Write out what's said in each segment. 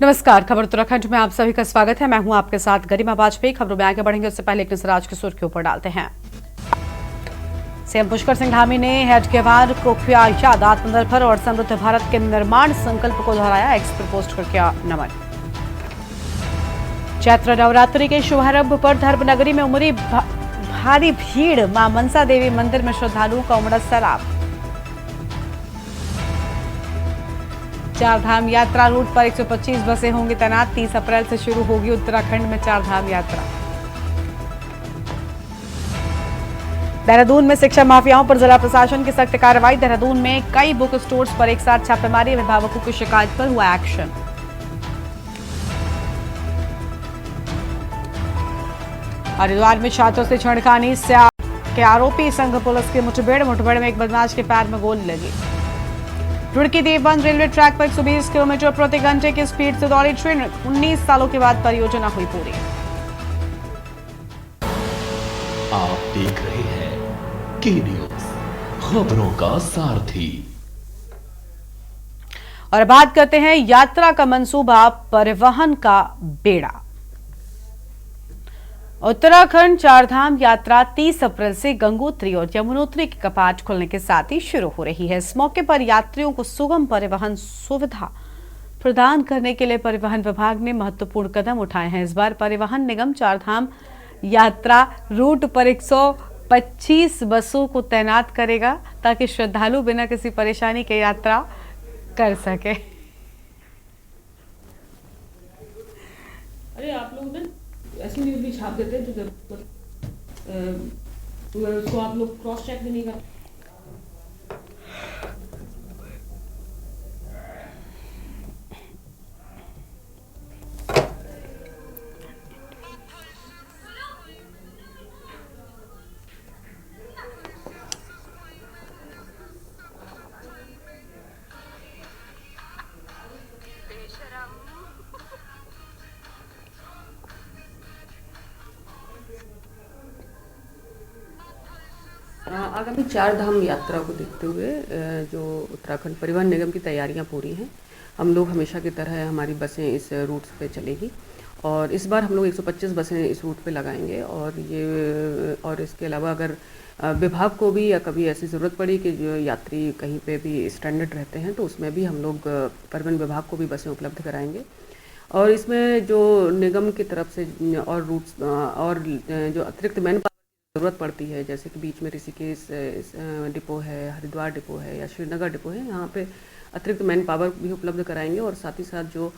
नमस्कार, खबर उत्तराखंड में आप सभी का स्वागत है। मैं हूं आपके साथ गरिमा वाजपेयी। खबरों में आगे बढ़ेंगे उससे पहले एक नजर आज की सुर्खियों पर डालते हैं। सीएम पुष्कर सिंह धामी ने हेडगेवार को किया याद, आत्मनिर्भर और समृद्ध भारत के निर्माण संकल्प को दोहराया, एक्स पर पोस्ट कर किया नमन। चैत्र नवरात्रि के शुभारंभ पर धर्मनगरी में उमड़ी भारी भीड़, मां मनसा देवी मंदिर में श्रद्धालुओं का उमड़ा सैलाब। चारधाम यात्रा रूट पर 125 बसें होंगी तैनात, 30 अप्रैल से शुरू होगी उत्तराखंड में चारधाम यात्रा। देहरादून में शिक्षा माफियाओं पर जिला प्रशासन की सख्त कार्रवाई, देहरादून में कई बुक स्टोर्स पर एक साथ छापेमारी, अभिभावकों की शिकायत पर हुआ एक्शन। हरिद्वार में छात्रों से छेड़खानी के आरोपी संघ पुलिस की मुठभेड़ में एक बदमाश के पैर में गोली लगी। रुड़की देवबंद रेलवे ट्रैक पर 120 किलोमीटर प्रति घंटे की स्पीड से दौड़ी ट्रेन, 19 सालों के बाद परियोजना हुई पूरी। आप देख रहे हैं के न्यूज, खबरों का सारथी। और बात करते हैं यात्रा का मंसूबा, परिवहन का बेड़ा। उत्तराखंड चारधाम यात्रा 30 अप्रैल से गंगोत्री और यमुनोत्री के कपाट खुलने के साथ ही शुरू हो रही है। इस मौके पर यात्रियों को सुगम परिवहन सुविधा प्रदान करने के लिए परिवहन विभाग ने महत्वपूर्ण कदम उठाए हैं। इस बार परिवहन निगम चारधाम यात्रा रूट पर 125 बसों को तैनात करेगा ताकि श्रद्धालु बिना किसी परेशानी के यात्रा कर सके। अरे आप लोग ना ऐसी न्यूज भी छाप देते हैं जो उसको आप लोग क्रॉस चेक भी नहीं करते। आगामी चारधाम यात्रा को देखते हुए जो उत्तराखंड परिवहन निगम की तैयारियां पूरी हैं। हम लोग हमेशा की तरह हमारी बसें इस रूट पे चलेगी और इस बार हम लोग 125 बसें इस रूट पे लगाएंगे। और इसके अलावा अगर विभाग को भी या कभी ऐसी ज़रूरत पड़ी कि जो यात्री कहीं पे भी स्ट्रैंडेड रहते हैं तो उसमें भी हम लोग परिवहन विभाग को भी बसें उपलब्ध कराएंगे। और इसमें जो निगम की तरफ से और रूट्स और जो अतिरिक्त मैन ज़रूरत पड़ती है, जैसे कि बीच में ऋषिकेश डिपो है, हरिद्वार डिपो है या श्रीनगर डिपो है, यहाँ पे अतिरिक्त मैन पावर भी उपलब्ध कराएंगे। और साथ ही साथ जो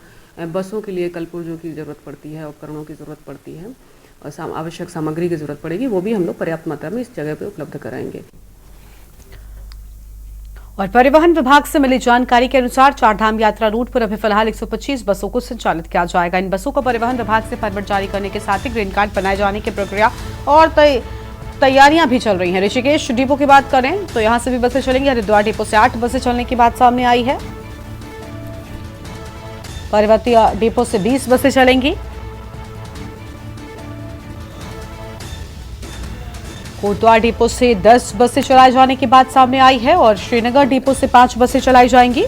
बसों के लिए कलपुर्जों की ज़रूरत पड़ती है, उपकरणों की ज़रूरत पड़ती है और आवश्यक सामग्री की ज़रूरत पड़ेगी, वो भी हम लोग पर्याप्त मात्रा में इस जगह पे उपलब्ध कराएंगे। और परिवहन विभाग से मिली जानकारी के अनुसार चारधाम यात्रा रूट पर अभी फिलहाल 125 बसों को संचालित किया जाएगा। इन बसों को परिवहन विभाग से परमिट जारी करने के साथ ही ग्रीन कार्ड बनाए जाने की प्रक्रिया और तैयारियां भी चल रही हैं। ऋषिकेश डिपो की बात करें तो यहां से भी बसें चलेंगी। हरिद्वार डिपो से 8 बसें चलने की बात सामने आई है। पर्वतीय डिपो से 20 बसें चलेंगी। कोटद्वार डिपो से 10 बसें चलाए जाने की बात सामने आई है और श्रीनगर डिपो से 5 बसें चलाई जाएंगी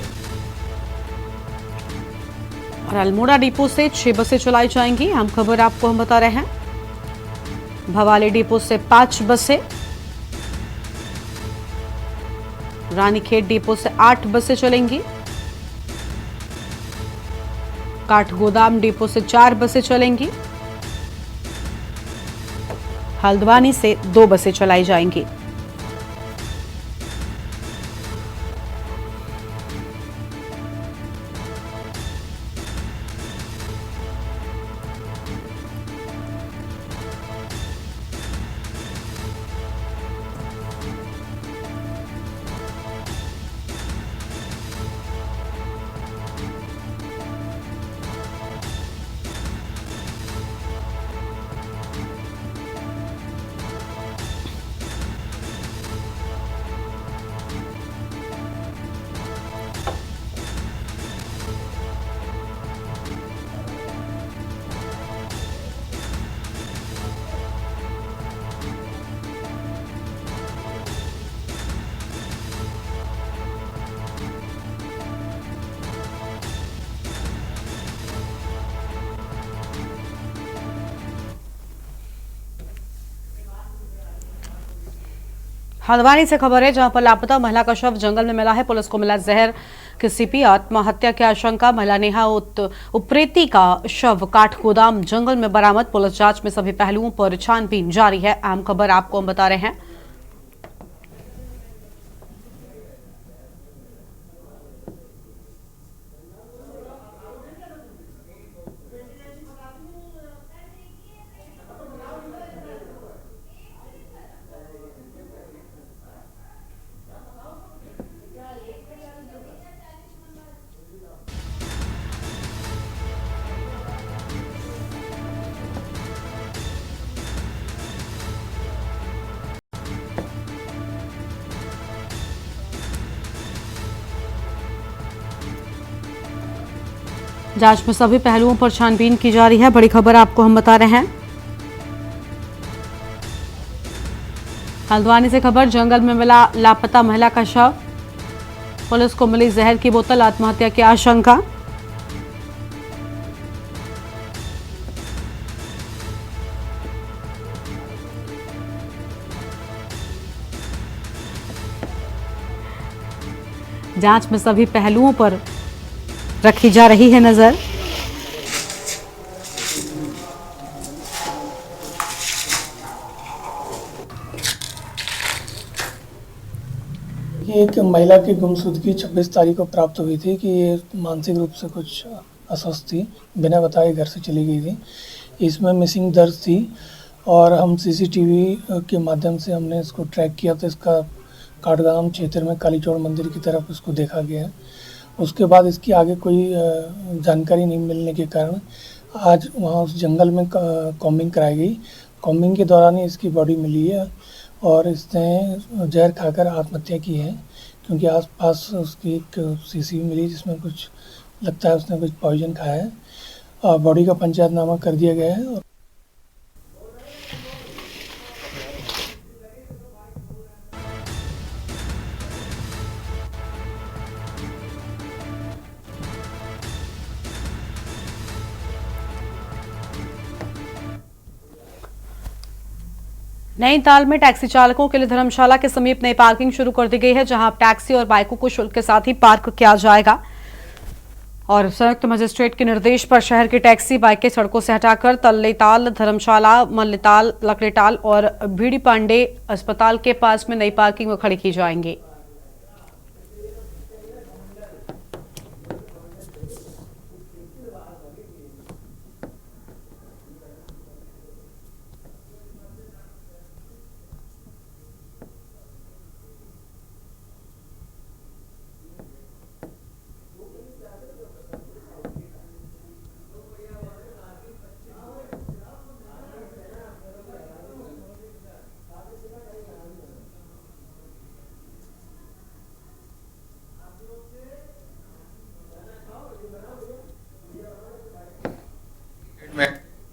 और अल्मोड़ा डिपो से 6 बसें चलाई जाएंगी। हम खबर आपको हम बता रहे हैं। भवाली डिपो से 5 बसें, रानीखेत डिपो से 8 बसें चलेंगी, काठगोदाम डिपो से 4 बसें चलेंगी, हल्द्वानी से 2 बसें चलाई जाएंगी। हल्द्वानी से खबर है, जहां पर लापता महिला का शव जंगल में मिला है। पुलिस को मिला जहर। किसी भी आत्महत्या की आशंका। महिला नेहा उप्रेती का शव काठगोदाम जंगल में बरामद। पुलिस जांच में सभी पहलुओं पर छानबीन जारी है। अहम खबर आपको हम बता रहे हैं। जांच में सभी पहलुओं पर छानबीन की जा रही है। बड़ी खबर आपको हम बता रहे हैं। हल्द्वानी से खबर, जंगल में मिला लापता महिला का शव। पुलिस को मिली जहर की बोतल। आत्महत्या की आशंका। जांच में सभी पहलुओं पर रखी जा रही है नजर। ये एक महिला की गुमशुदगी 26 तारीख को प्राप्त हुई थी कि ये मानसिक रूप से कुछ अस्वस्थ थी, बिना बताए घर से चली गई थी। इसमें मिसिंग दर्ज थी और हम सीसीटीवी के माध्यम से हमने इसको ट्रैक किया तो इसका काठगोदाम क्षेत्र में कालीचौड़ मंदिर की तरफ इसको देखा गया। उसके बाद इसकी आगे कोई जानकारी नहीं मिलने के कारण आज वहाँ उस जंगल में कॉम्बिंग कराई गई। कॉम्बिंग के दौरान ही इसकी बॉडी मिली है और इसने जहर खाकर आत्महत्या की है, क्योंकि आसपास उसकी एक शीशी मिली जिसमें कुछ लगता है उसने कुछ पॉइजन खाया है। बॉडी का पंचायतनामा कर दिया गया है। नैनीताल में टैक्सी चालकों के लिए धर्मशाला के समीप नई पार्किंग शुरू कर दी गई है, जहां अब टैक्सी और बाइकों को शुल्क के साथ ही पार्क किया जाएगा। और संयुक्त मजिस्ट्रेट के निर्देश पर शहर की टैक्सी बाइकें सड़कों से हटाकर तल्लीताल, धर्मशाला, मल्लीताल, लकड़ीताल और बीडी पांडे अस्पताल के पास में नई पार्किंग में खड़ी की जाएंगी।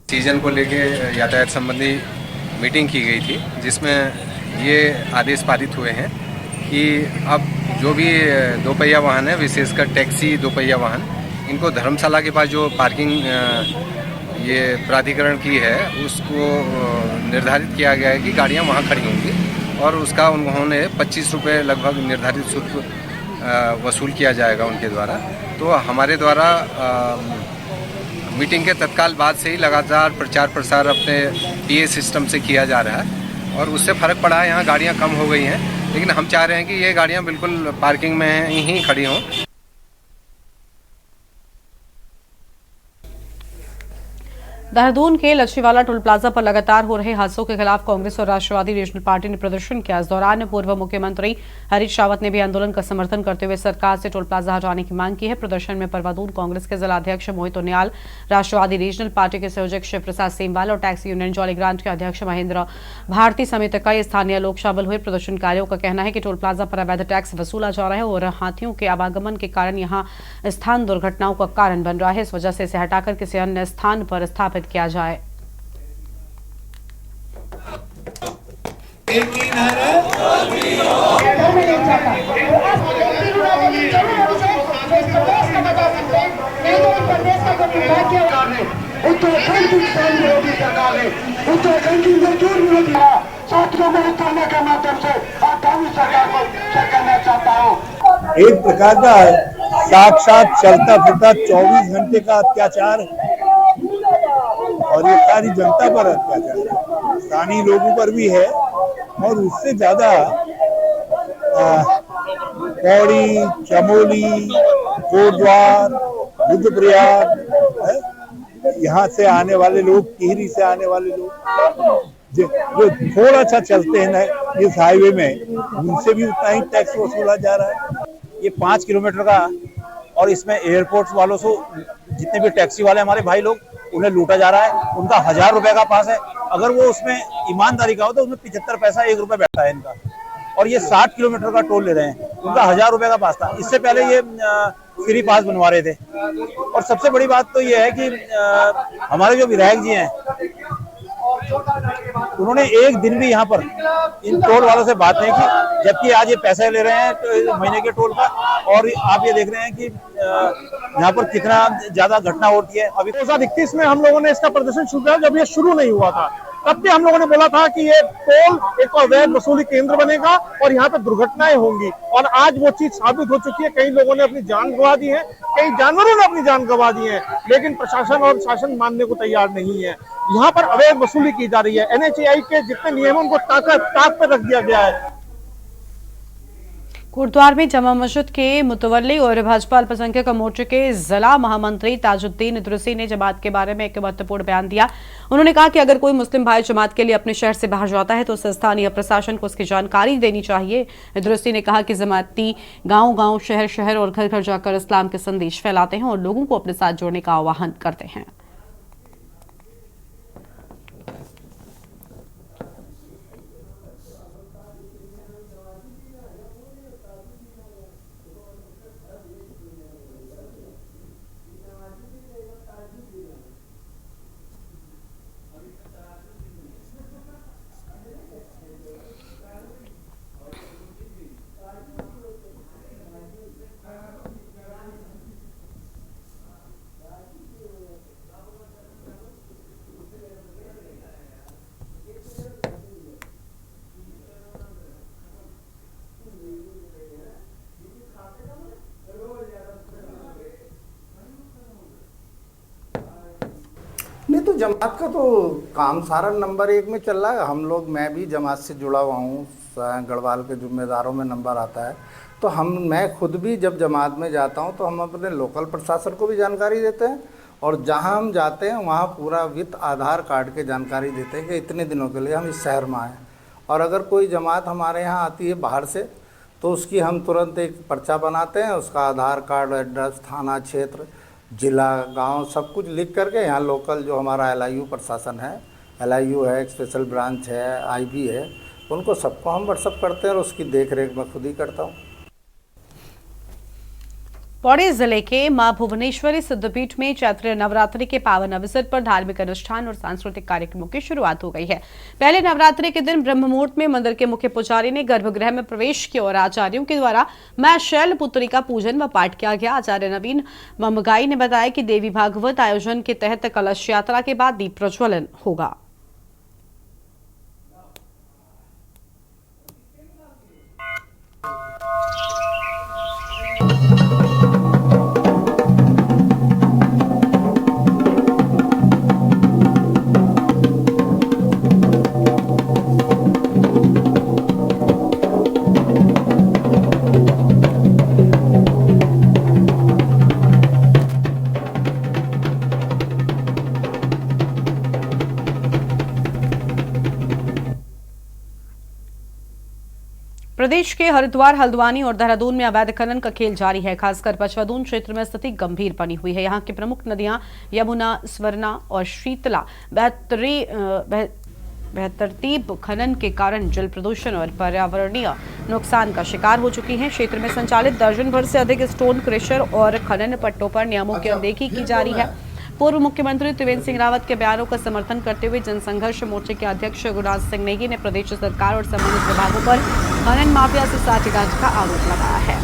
सीजन को लेके यातायात संबंधी मीटिंग की गई थी, जिसमें ये आदेश पारित हुए हैं कि अब जो भी दोपहिया वाहन है, विशेषकर टैक्सी दोपहिया वाहन, इनको धर्मशाला के पास जो पार्किंग ये प्राधिकरण की है उसको निर्धारित किया गया है कि गाड़ियां वहां खड़ी होंगी और उसका उन्होंने 25 रुपये लगभग निर्धारित शुल्क वसूल किया जाएगा उनके द्वारा। तो हमारे द्वारा मीटिंग के तत्काल बाद से ही लगातार प्रचार प्रसार अपने पीए सिस्टम से किया जा रहा है और उससे फ़र्क पड़ा है। यहाँ गाड़ियाँ कम हो गई हैं, लेकिन हम चाह रहे हैं कि ये गाड़ियाँ बिल्कुल पार्किंग में ही खड़ी हों। देहरादून के लच्छीवाला टोल प्लाजा पर लगातार हो रहे हादसों के खिलाफ कांग्रेस और राष्ट्रवादी रीजनल पार्टी ने प्रदर्शन किया। इस दौरान पूर्व मुख्यमंत्री हरीश रावत ने भी आंदोलन का समर्थन करते हुए सरकार से टोल प्लाजा हटाने की मांग की है। प्रदर्शन में परवादून कांग्रेस के जिलाध्यक्ष मोहित उनियाल, राष्ट्रवादी रीजनल पार्टी के संयोजक शिव प्रसाद सेमवाल और टैक्सी यूनियन जॉलीग्रांट के अध्यक्ष महेंद्र भारती समेत कई स्थानीय लोग शामिल हुए। प्रदर्शनकारियों का कहना है कि टोल प्लाजा पर अवैध टैक्स वसूला जा रहा है और हाथियों के आवागमन के कारण यहाँ स्थान दुर्घटनाओं का कारण बन रहा है। इस वजह से इसे हटाकर किसी अन्य स्थान पर स्थापित किया जाए। उत्तराखंड की किसान विरोधी सरकार है, उत्तराखंड की मजदूर विरोधी साथियों में उतरने के माध्यम से आगामी सरकार को चेक करना चाहता हूँ। एक प्रकार का साक्षात चलता फिरता 24 घंटे का अत्याचार है और ये सारी जनता पर अत्याचार है, स्थानीय लोगों पर भी है और उससे ज्यादा पौड़ी, चमोली, कोटद्वार, रुद्रप्रयाग, यहाँ से आने वाले लोग, टिहरी से आने वाले लोग जो थोड़ा सा चलते हैं ना इस हाईवे में, उनसे भी उतना ही टैक्स वसूला जा रहा है। ये 5 किलोमीटर का और इसमें एयरपोर्ट वालों से जितने भी टैक्सी वाले हमारे भाई लोग, उन्हें लूटा जा रहा है। उनका 1000 रुपए का पास है, अगर वो उसमें ईमानदारी का हो तो उसमें 75 पैसा 1 रुपए बैठता है इनका, और ये 60 किलोमीटर का टोल ले रहे हैं। उनका 1000 रुपए का पास था, इससे पहले ये फ्री पास बनवा रहे थे। और सबसे बड़ी बात तो ये है कि हमारे जो विधायक जी हैं, उन्होंने एक दिन भी यहाँ पर इन टोल वालों से बात नहीं की, जबकि आज ये पैसे ले रहे हैं तो महीने के टोल का। और आप ये देख रहे हैं कि यहाँ पर कितना ज्यादा घटना होती है। अभी 2021 में हम लोगों ने इसका प्रदर्शन शुरू किया, जब ये शुरू नहीं हुआ था तब भी हम लोगों ने बोला था कि ये टोल एक अवैध वसूली केंद्र बनेगा और यहाँ पे दुर्घटनाएं होंगी, और आज वो चीज साबित हो चुकी है। कई लोगों ने अपनी जान गंवा दी है, कई जानवरों ने अपनी जान गंवा दी है, लेकिन प्रशासन और शासन मानने को तैयार नहीं है। यहाँ पर अवैध वसूली की जा रही है। NHAI के जितने नियमों को ताक पर रख दिया गया है। कोटद्वार में जमा मस्जिद के मुतवल्ली और भाजपा अल्पसंख्यक मोर्चे के जिला महामंत्री ताजुद्दीन इदरिसी ने जमात के बारे में एक महत्वपूर्ण बयान दिया। उन्होंने कहा कि अगर कोई मुस्लिम भाई जमात के लिए अपने शहर से बाहर जाता है तो उसे स्थानीय प्रशासन को उसकी जानकारी देनी चाहिए। इदरिसी ने कहा कि जमाती गांव-गांव, शहर-शहर और घर-घर जाकर इस्लाम के संदेश फैलाते हैं और लोगों को अपने साथ जोड़ने का आह्वान करते हैं। नहीं तो जमात का तो काम सारा नंबर 1 में चल रहा है। हम लोग, मैं भी जमात से जुड़ा हुआ हूँ, गढ़वाल के जिम्मेदारों में नंबर आता है। तो मैं खुद भी जब जमात में जाता हूँ तो हम अपने लोकल प्रशासन को भी जानकारी देते हैं, और जहाँ हम जाते हैं वहाँ पूरा विथ आधार कार्ड के जानकारी देते हैं कि इतने दिनों के लिए हम इस शहर में आए। और अगर कोई जमात हमारे यहाँ आती है बाहर से तो उसकी हम तुरंत एक पर्चा बनाते हैं, उसका आधार कार्ड, एड्रेस, थाना, क्षेत्र, जिला, गांव सब कुछ लिख करके यहाँ लोकल जो हमारा LIU प्रशासन है, LIU है, स्पेशल ब्रांच है, IB है, उनको सबको हम व्हाट्सअप करते हैं और उसकी देख रेख मैं खुद ही करता हूँ। पौड़ी जिले के मां भुवनेश्वरी सिद्धपीठ में चैत्र नवरात्रि के पावन अवसर पर धार्मिक अनुष्ठान और सांस्कृतिक कार्यक्रमों की शुरुआत हो गई है। पहले नवरात्रि के दिन ब्रह्म मुहूर्त में मंदिर के मुख्य पुजारी ने गर्भगृह में प्रवेश किया और आचार्यों के द्वारा मां शैलपुत्री का पूजन व पाठ किया गया। आचार्य नवीन ममगाई ने बताया कि देवी भागवत आयोजन के तहत कलश यात्रा के बाद दीप प्रज्वलन होगा। प्रदेश के हरिद्वार, हल्द्वानी और देहरादून में अवैध खनन का खेल जारी है। खासकर पचवदून क्षेत्र में स्थिति गंभीर बनी हुई है। यहाँ की प्रमुख नदियां यमुना, स्वर्णा और शीतला बेतरतीब खनन के कारण जल प्रदूषण और पर्यावरणीय नुकसान का शिकार हो चुकी हैं। क्षेत्र में संचालित दर्जन भर से अधिक स्टोन क्रेशर और खनन पट्टों पर नियमों की अनदेखी की जा रही है। पूर्व मुख्यमंत्री त्रिवेंद्र सिंह रावत के बयानों का समर्थन करते हुए जनसंघर्ष मोर्चे के अध्यक्ष गुरराज सिंह नेगी ने प्रदेश सरकार और संबंधित विभागों पर खनन माफिया से साझेदारी का आरोप लगाया है।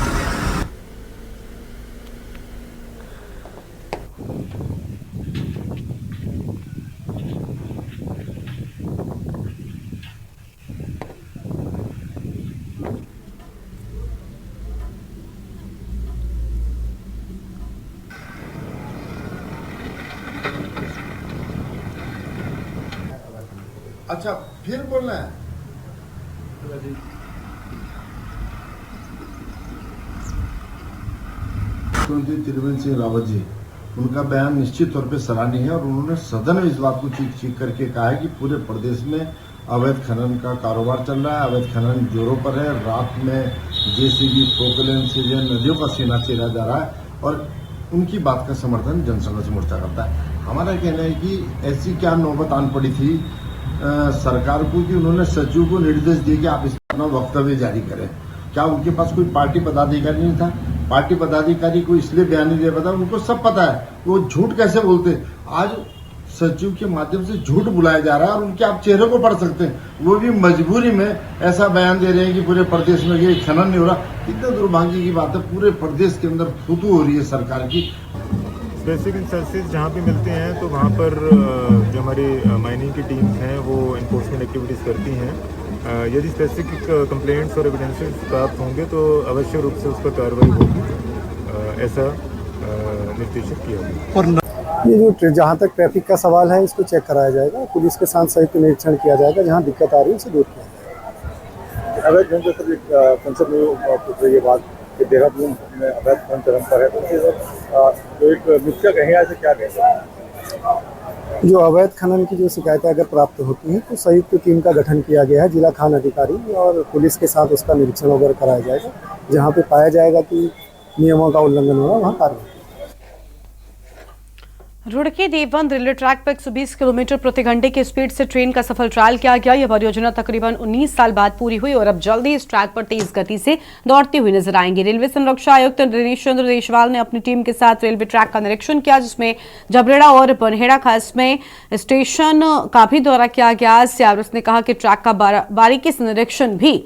अच्छा फिर बोलना है। मुख्यमंत्री त्रिवेंद्र सिंह रावत जी, उनका बयान निश्चित तौर पे सराहनीय है और उन्होंने सदन में इस बात को चीख चीख करके कहा है कि पूरे प्रदेश में अवैध खनन का कारोबार चल रहा है, अवैध खनन जोरों पर है। रात में जेसीबी पोकलेन से जो नदियों का सीना चीरा जा रहा है और उनकी बात का समर्थन जनसंघर्ष मोर्चा करता है। हमारा कहना है कि ऐसी क्या नौबत आन पड़ी थी सरकार को कि उन्होंने सचिव को निर्देश दिए कि आप इस पर अपना वक्तव्य जारी करें। क्या उनके पास कोई पार्टी पदाधिकारी नहीं था? पार्टी पदाधिकारी को इसलिए बयान नहीं दे पाता, उनको सब पता है वो झूठ कैसे बोलते। आज सचिव के माध्यम से झूठ बुलाया जा रहा है और उनके आप चेहरे को पढ़ सकते हैं, वो भी मजबूरी में ऐसा बयान दे रहे हैं कि पूरे प्रदेश में ये खनन नहीं हो रहा। कितने दुर्भाग्य की बात है, पूरे प्रदेश के अंदर थूथू हो रही है सरकार की। बेसिक इंसर्सेस जहाँ भी मिलते हैं तो वहाँ पर जो हमारी माइनिंग की टीम्स हैं वो इन्फोर्समेंट एक्टिविटीज़ करती हैं। यदि स्पेसिफिक कंप्लेंट्स और एविडेंसेस प्राप्त होंगे तो अवश्य रूप से उस पर कार्रवाई होगी, ऐसा निर्देशित किया गया। ये जो जहाँ तक ट्रैफिक का सवाल है इसको चेक कराया जाएगा, पुलिस के साथ संयुक्त निरीक्षण किया जाएगा, जहाँ दिक्कत आ रही है उसे दूर किया जाएगा। अवैध खनन सर एक संसद में ये बात कि देहरादून में अवैध खनन चरम पर है, तो एक मुख्य कहें ऐसे क्या कहें? जो अवैध खनन की जो शिकायतें अगर प्राप्त होती हैं तो संयुक्त टीम का गठन किया गया है, जिला खान अधिकारी और पुलिस के साथ उसका निरीक्षण वगैरह कराया जाएगा। जहाँ पे पाया जाएगा कि नियमों का उल्लंघन हो रहा है वहाँ कार्रवाई। रुड़की देवबंद रेलवे ट्रैक पर 120 किलोमीटर प्रति घंटे की स्पीड से ट्रेन का सफल ट्रायल किया गया। यह परियोजना तकरीबन 19 साल बाद पूरी हुई और अब जल्दी इस ट्रैक पर तेज गति से दौड़ती हुई नजर आएंगी। रेलवे संरक्षा आयुक्त दिनेश चंद्र देशवाल ने अपनी टीम के साथ रेलवे ट्रैक का निरीक्षण किया, जिसमें जबरेड़ा और बनहेड़ा खास में स्टेशन का भी दौरा किया गया। सियारस ने कहा कि ट्रैक का बारीकी से निरीक्षण भी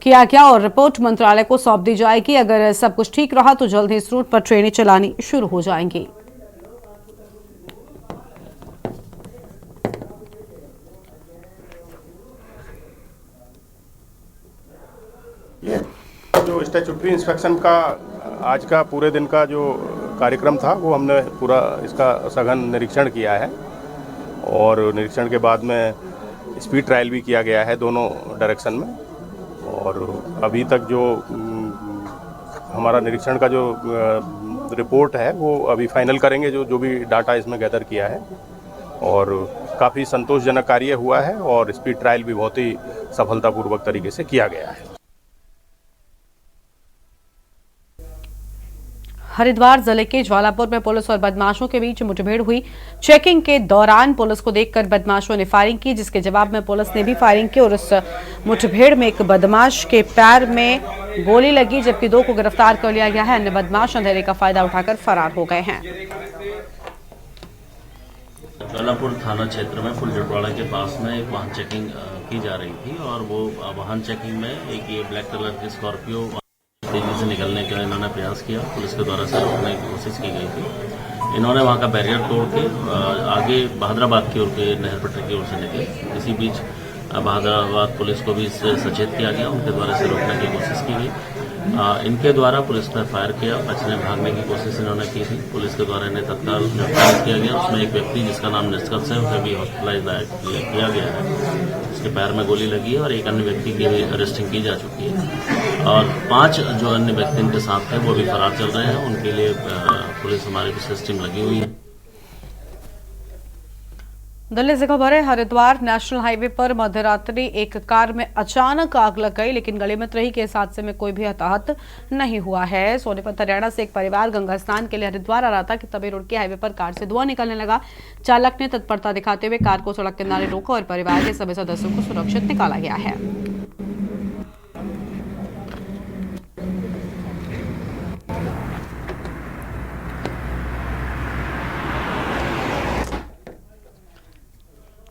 किया गया और रिपोर्ट मंत्रालय को सौंप दी जाएगी। अगर सब कुछ ठीक रहा तो जल्द ही इस रूट पर ट्रेनें चलानी शुरू हो जाएंगी। ये जो स्टैट्यूटरी इंस्पेक्शन का आज का पूरे दिन का जो कार्यक्रम था वो हमने पूरा इसका सघन निरीक्षण किया है और निरीक्षण के बाद में स्पीड ट्रायल भी किया गया है दोनों डायरेक्शन में। और अभी तक जो हमारा निरीक्षण का जो रिपोर्ट है वो अभी फाइनल करेंगे, जो भी डाटा इसमें गैदर किया है। और काफ़ी संतोषजनक कार्य हुआ है और स्पीड ट्रायल भी बहुत ही सफलतापूर्वक तरीके से किया गया है। हरिद्वार जिले के ज्वालापुर में पुलिस और बदमाशों के बीच मुठभेड़ हुई। चेकिंग के दौरान पुलिस को देखकर बदमाशों ने फायरिंग की, जिसके जवाब में पुलिस ने भी फायरिंग की और उस मुठभेड़ में एक बदमाश के पैर में गोली लगी, जबकि 2 को गिरफ्तार कर लिया गया है। अन्य बदमाश अंधेरे का फायदा उठाकर फरार हो गए हैं। ज्वालापुर थाना क्षेत्र में पुल जटवाड़ा के पास में एक वाहन चेकिंग की जा रही थी और वो वाहन चेकिंग में एक ये ब्लैक कलर की स्कॉर्पियो तेजी से निकलने का इन्होंने प्रयास किया, पुलिस के द्वारा से रोकने की कोशिश की गई थी। इन्होंने वहां का बैरियर तोड़ के आगे बहादुराबाद की ओर के नहर पट्टी की ओर से निकले। इसी बीच बहादुराबाद पुलिस को भी इससे सचेत किया गया, उनके द्वारा से रोकने की कोशिश की गई। इनके द्वारा पुलिस पर फायर किया, बचने भागने की कोशिश इन्होंने की थी। पुलिस के द्वारा इन्हें तत्काल गिरफ्तार किया गया। उसमें एक व्यक्ति जिसका नाम निष्कर्ष है उसे भी हॉस्पिटलाइज किया गया है, उसके पैर में गोली लगी है और एक अन्य व्यक्ति की भी अरेस्टिंग की जा चुकी है और 5 जो अन्य व्यक्ति इनके साथ थे वो भी फरार चल रहे हैं। उनके लिए पुलिस हमारी विशेष टीम लगी हुई है। दिल्ली से खबर है, हरिद्वार नेशनल हाईवे पर मध्यरात्रि एक कार में अचानक आग लग गई, लेकिन गली में रही के इस हादसे में कोई भी हताहत नहीं हुआ है। सोनीपत हरियाणा से एक परिवार गंगा स्नान के लिए हरिद्वार आ रहा था कि तभी रुड़की हाईवे पर कार से धुआं निकलने लगा। चालक ने तत्परता दिखाते हुए कार को सड़क किनारे रोका और परिवार के सभी सदस्यों को सुरक्षित निकाला गया है।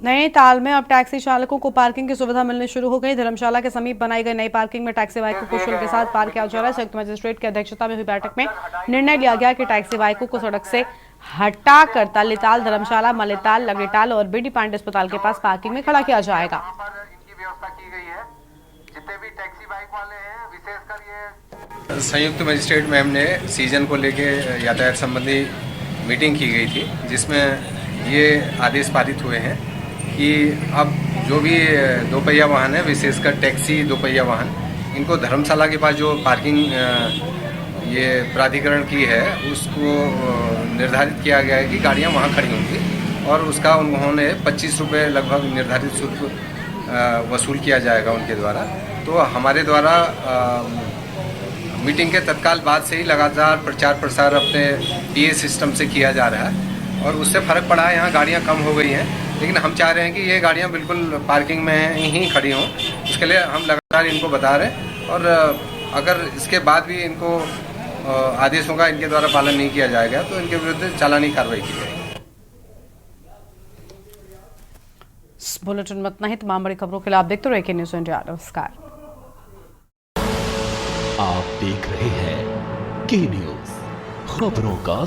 नैनीताल में अब टैक्सी चालकों को पार्किंग की सुविधा मिलनी शुरू हो गई। धर्मशाला के समीप बनाई गई नई पार्किंग में टैक्सी बाइकों को शुल्क के साथ पार्क किया जा रहा है। संयुक्त मजिस्ट्रेट की अध्यक्षता में हुई बैठक में निर्णय लिया गया कि टैक्सी बाइकों को सड़क से हटाकर तालीताल, धर्मशाला, मलेताल, लगड़ीताल और बीडी पांडे अस्पताल के पास पार्किंग में खड़ा किया जाएगा। संयुक्त मजिस्ट्रेट मैम ने सीजन को लेके यातायात संबंधी मीटिंग की गई थी, जिसमें ये आदेश पारित हुए हैं कि अब जो भी दोपहिया वाहन है, विशेषकर टैक्सी दोपहिया वाहन, इनको धर्मशाला के पास जो पार्किंग ये प्राधिकरण की है उसको निर्धारित किया गया है कि गाड़ियां वहां खड़ी होंगी और उसका उन्होंने 25 रुपये लगभग निर्धारित शुल्क वसूल किया जाएगा उनके द्वारा। तो हमारे द्वारा मीटिंग के तत्काल बाद से ही लगातार प्रचार प्रसार अपने PA सिस्टम से किया जा रहा है और उससे फ़र्क पड़ा है। यहाँ गाड़ियाँ कम हो गई हैं, लेकिन हम चाह रहे हैं कि ये गाड़ियाँ बिल्कुल पार्किंग में ही खड़ी हों। उसके लिए हम लगातार इनको बता रहे हैं और अगर इसके बाद भी इनको आदेशों का इनके द्वारा पालन नहीं किया जाएगा तो इनके विरुद्ध चालानी कार्रवाई की जाएगी। इस बुलेटिन में इतना ही। तमाम बड़ी खबरों के लिए आप देखते रहिए न्यूज़ इंडिया। नमस्कार। आप देख रहे हैं के न्यूज़, खबरों का